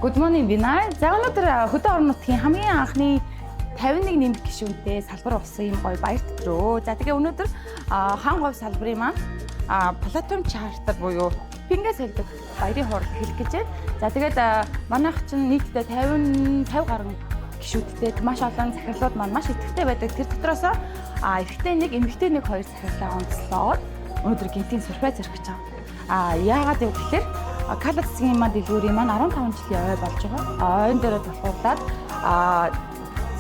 Good morning Vinay. За өнөөдөр хөдөө орон нутгийн хамгийн анхны 51 нэмэх гишүүнтэй салбар болсон юм гоё баяр төдрөө. За тэгээ өнөөдөр хаан говь салбарын маань Platinum Charter буюу пингээс хэлдэг баярын хурал хэлэх гэж байна. За тэгээд манайх чинь нийтдээ 50 гаруй гишүүдтэй маш олон захирлууд маань маш идэвхтэй байдаг. Тэр дотроос эрэгтэй нэг, эмэгтэй нэг хоёр захирлаа онцлоод өнөөдөр гинтийн сюрприз зарах гэж байгаа. Яагаад гэвэл Кала цэцгийн маань дэлгүүрийн маань 15 жилийн ой болж байгаа. Ойн дээрээ тулгуурлаад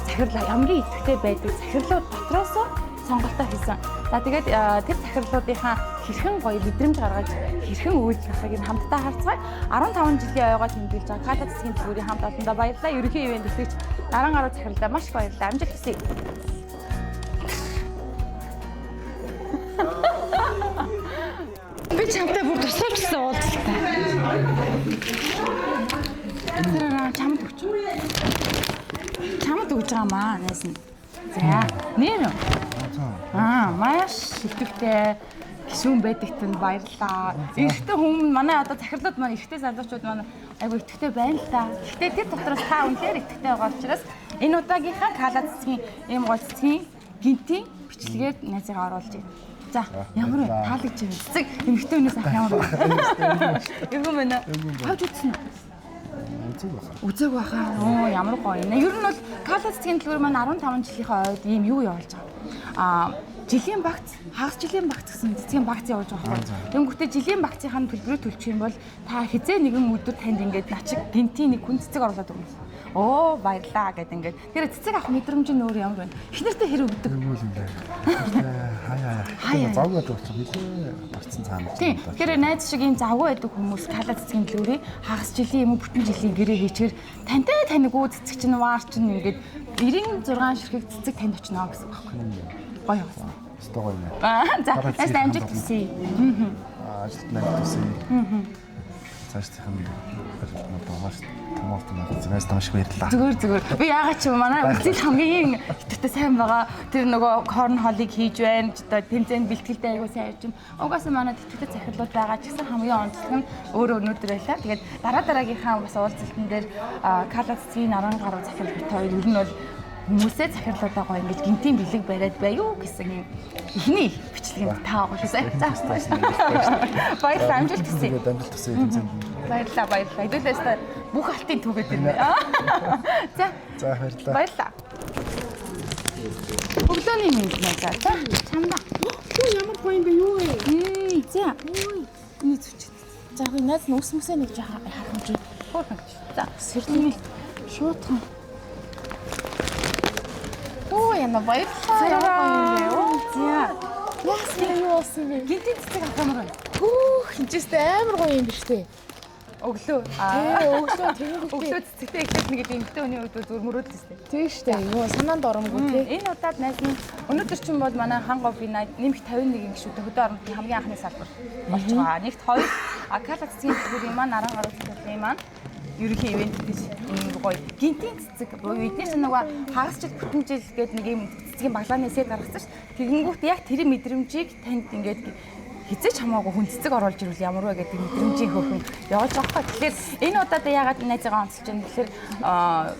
захирлаа хамгийн идэвхтэй байдаг захирлууд дотроос сонголтоо хийсэн. За тэгээд тэр захирлуудынхаа хэрхэн гоё мэдрэмж гаргаж хэрхэн үйлчлэхийг нь хамтдаа харцгаая. 15 жилийн ойгоо тэмдэглэж байгаа Кала цэцгийн дэлгүүрийн хамт олондоо баярлалаа. Ерөнхий ивент эцэгч Наран гаруй захирлаа маш их баярлалаа. Амжилт хүсье. Би чамтай бүр тусламжсан уулзалтай. Тэр чамд өгч. Чамд өгж байгаа маа найс нь. За, нэр. Маш идэвхтэй гишүүн байдагт нь баярлалаа. Эрэгтэй хүмүүс манай одоо захирлууд маань эрэгтэй залуучууд маань айгу идэвхтэй байна л да. Гэхдээ тэр дотроос та үнээр идэвхтэй байгаа учраас энэ удаагийнхаа Кала цэцгийн ийм гол цэцгийн гинтийн бичлэгээр найзыгаа оруулж байна. За, ямар вэ? Таалагдж байна. Цэцэг эмэгтэй хүнээс ах ямар вэ? Эвгүй мэнэ. Хавж утсан уу? Үзэг баха. Оо, ямар гоё нэ. Ер нь бол Кала цэцгийн дэлгүүр маань 15 жилийнхаа ойд ийм юу явуулж байгаа. Жилийн багц, хагас жилийн багц гэсэн цэцгийн багц явуулж байгаа байхгүй. Тэнгүүтээ жилийн багцынхаа төлбөрөөр төлчих юм бол та хизээ нэгэн өдөр танд ингээд начиг гинтийн нэг хүн цэцэг оруулаад өгнө. Оо баярлаа гэд ингээд. Тэр цэцэг авах мэдрэмж нь өөр ямар байна? Эхнэртэй хэрэг өгдөг. Хаяа. Завгүй байдаг ч билээ. Багцсан цаана. Тийм. Тэгэхээр найз шиг ийм завгүй байдаг хүмүүс Кала цэцгийн дэлгүүрийн хагас жилийн юм уу бүтэн жилийн гэрээ хийчихэр тантай таниггүй цэцэг чинь ваар чинь ингээд 96 ширхэг цэцэг танд очно гэсэн байхгүй. Гоё явсан. Өстой гоё юм. За, найз амжилт хүсье. Ажилт найз хүсье. Цаашдын маш томорт нэгээс тамш баярлаа. Зүгээр. Би яагаад ч манай үзэл хамгийн идэвхтэй сайн байгаа. Тэр нөгөө корн холыг хийж байна. Одоо тэмцээнд бэлтгэлтэй аягүй сайн явж байна. Угаасаа манай идэвхтэй захирлууд байгаа ч гэсэн хамгийн онцлог нь өөрөө өнөөдөр байлаа. Тэгээд дараагийнхаа бас уулзалтан дээр Кала цэцгийн Наран гаруй захирлууд хоёр ер нь бол хүмүүсээ захирлуудаа гоё ингэж гинтийн бэлэг бариад бай юу гэсэн юм ихний бичлэгэнд таа гоошээ. За. Баярлалаа амжилт хүсье. Амжилт хүсье. Баярлалаа. Хэдүүлээс бүх алтын түгээд байна. За. Баярлалаа. Өглөөний мэнд найзаа. За. Чамда. Юу ямар гоё юм бэ юу вэ? За. Нэг зүч. За би найз нь үсмэсээ нэг жоо харах юм чи. За. Сэрдэмэл шуутхан. Оо яна баярлалаа. За. Яасан юу болсон бэ? Гинтийн цэцэг авах юм. Хинчээстэй амар гоё юм биш үү? Өглөө. Өглөө тэгээд Өглөө цэцэгтэй ихтэй нэг эмэгтэй хүний үед зүр мөрөөдөлтэй. тийм шүү дээ. Юу санаанд оромгүй тий. Энэ удаад найз нь өнөөдөр чинь бол манай хаан говь Vinay нэмэх 51 гишүүтэй хөдөө орон нутгийн хамгийн анхны салбар болж байгаа. Нэгт хоёр Кала цэцгийн дэлгүүрийн маань Наран гаруй захирлын маань ерөнхий ивент гэж юм гоё. Гинтийн цэцэг эдгээр чинь нөгөө хагас жил бүтэн жил гээд нэг юм цэцгийн баглааны сэт гаргацсан ш. Тэгэнгүүт яг тэр мэдрэмжийг танд ингээд хизээч хамаагүй хүн цэцэг оруулж ирвэл ямар вэ гэдэг мэдрэмжийн хөрхөн явуулж байгаа. Тэгэхээр энэ удаад яагаад найзыгаа онцолж байна гэхээр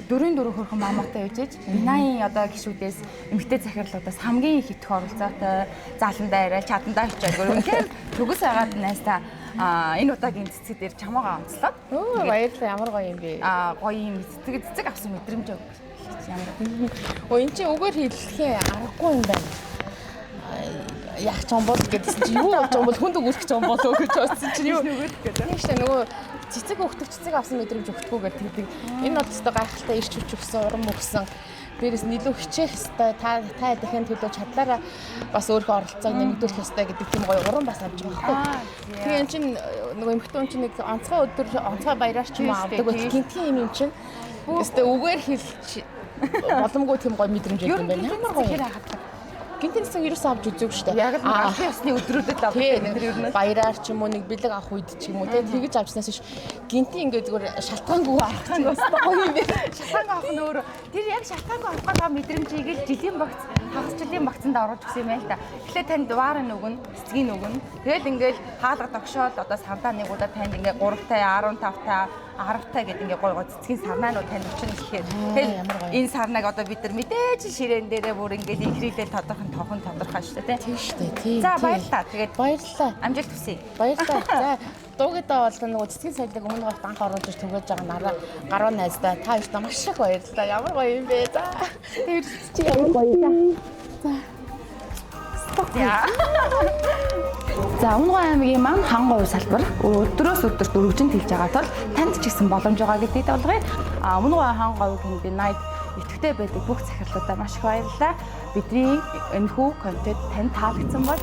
4 хөрхөн маамаатай үжиж Vinay одоо гişүүдээс эмэгтэй захирлуудаас хамгийн их итгэх оролцоотой заландаа яриад чадандаа очиад үнэхээр төгс агаад найзтай энэ удаагийн цэцэг дээр чамаагаа онцлоод Баярлалаа ямар гоё юм бэ? гоё юм цэцэг авсан мэдрэмж өгч ямар. Эн чинь үгээр хэлэхээ аргагүй юм байна. Яг ч юм бол гэдсэн чи юу болж байгаа бол хүнд өгөх ч юм болоо гэж бодсон чи юу нөгөөд гэдэг. Тийм шүү нөгөө цэцэг өгдөг цэцэг авсан мэдрэмж өгтгүүгээр тэгдэг. Энэ бол өстой гайхалтай ирч хүч өгсөн, урам өгсөн. Дээрээс нь илүү хичээх хэвээр та дахин төлөө чадлаараа бас өөрийнхөө оролцоог нэмэгдүүлэх хэвээр гэдэг тийм гоё урам бас авч байгаа байхгүй. Тэгээ эн чинь нөгөө эмхтэн хүн чинь нэг онцгой өдөр онцгой баяраар ч юм авдаг байх гинтийн юм чинь өстой үгээр хэлж боломгүй тийм гоё мэдрэмж өгдөг юм байна. Ямар гоё. Гинтийн цэцэг ерөөсөө авч үзээгүй шүү дээ. Яг л албан ёсны өдрүүдэд авдаг энэ ер нь баяраар ч юм уу нэг бэлэг авах үед ч юм уу тэгэж авчнаас биш гинтийн ингээд зүгээр шалтгаангүй авах нь бас гоё юм байна. Шалтгаан авах нь өөр. Тэр яг шалтгаангүй авах гоо мэдрэмжийг л жилийн багц, хагас жилийн багцанд оруулж өгсөн юм байна л да. Тэгэхээр танд ваар нь өгнө, цэцгийн өгнө. Тэгэл ингээд хаалга тогшоол одоо сандаа нэг удаа танд ингээд 3 та 15 та аргатай гэдэг ингээ гой гой цэцгийн сарнаанууд танд очно гэхээр тэгэл энэ сарнаг одоо бид нар мэдээж ширээн дээрээ бүр ингээ ихрэлээ тодорхой шүү дээ Тийм шүү дээ. Тийм. за баярлалаа тэгээд Баярлалаа. амжилт хүсье Баярлалаа. За дуугидаа бол нөгөө цэцгийн соёлыг өмнө гот анх оруулж ирж төгөөж байгаа нараа гаруй найздаа та хоёрт маш их баярлалаа. Ямар гоё юм бэ. За. Тэр чи ямар гоё та. За Өмнөгов аймгийн маань хангой ув салбар өдрөөс өдөрт өргөжинд хэлж байгаа тул танд ч гэсэн боломж байгаа гэдгийг олгоё. Өмнөгов хангой ув комбинайд идэвхтэй байдаг бүх захирлуудаа маш их баярлалаа. Бидний энэхүү контент танд таалагдсан бол